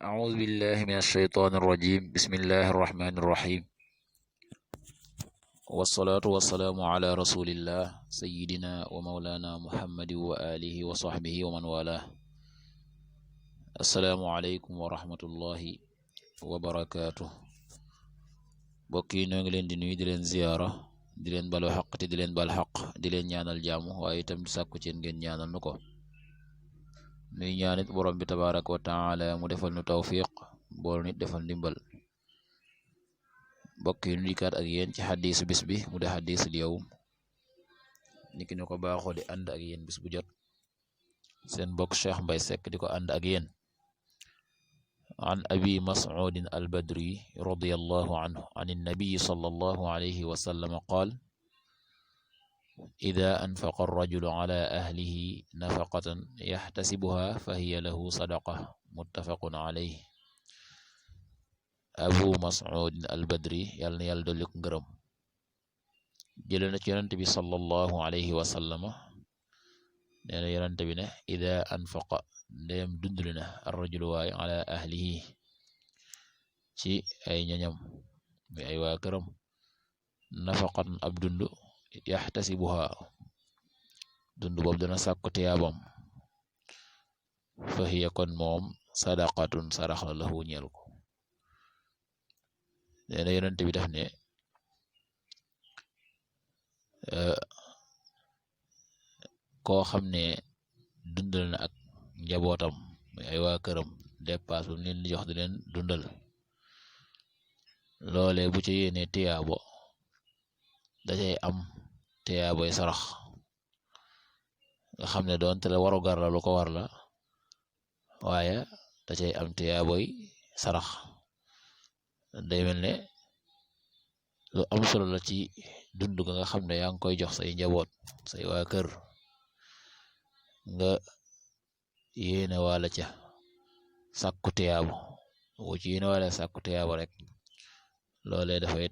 أعوذ بالله من الشيطان الرجيم بسم الله الرحمن الرحيم والصلاة والسلام على رسول الله سيدنا ومولانا محمد وآله وصحبه ومن والاه السلام عليكم ورحمة الله وبركاته bokki ñoo ngi leen di nuyu di leen ziyaara di leen balu xaq te di leen bal xaq di leen ñaanal jàmm waaye itam di sàkku ci ngeen ñaanal nu ko nuy ñaanit borom bi tabaraka wa taala mu defal nu tawfiq bool nit defal ndimbal bokki nu dikkaat ak yéen ci xadiisu bis bi mu de xadiisul yawm niki ñu ko baaxoo di ànd ak yéen bis bu jot seen bokk Cheikh Mbaye Seck di ko ànd ak yéen an abi mas'ud al-badri radiyallahu anhu an an-nabi sallallahu alayhi wa sallam qaal ida anfaqa ar-rajulu ala ahlihi nafaqatan yaxtasibuha fa hiya lahu sadaqa muttafaqun alayhi abu mas'ud al-badri yàlla na yàlla dolli ko ngërëm jëlee na ci yonent bi sallallahu alayhi wa sallama nee na yonent bi ne ida anfaqa ndeyam dundule na ar-rajulu waay ala ahlihi ci ay ñoñam mi ay waa këram nafaqatan ab dund yaxtasibuha dund boobu dana sàkku tiyaabam fa hiya kon moom sadaqatun sarax la lahu ñeel ko nee na yonent bi def ne koo xam ne dundal na ak njabootam muy ay waa këram dépasse bu leen di jox di leen dundal loole bu ca yéene tiyaabo da cay am tiyaaboy sarax nga xam ne doonte la waru gar la lu ko war la waaye da cay am tiyaaboy sarax day mel ne lu am solo la ci dund ga nga xam ne yaa ngi koy jox say njaboot say waa kër nga yéene wala ca sàkku tiyaabo boo ci yéene wala sàkku tiyaabo rek loolee dafay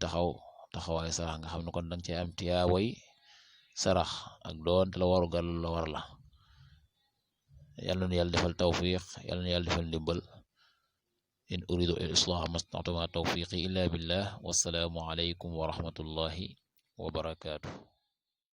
taxawaay sarax nga xam ne kon danga cay am tiyaaboy sarax ak doonte la waru gar la war la yàlla na yàlla defal tawfiq yàlla na yàlla defal ndimbal in uridu al islaha mastata'tu ma tawfiqi illa billah wassalaamu alaykum wa rahmatullahi wa barakatuh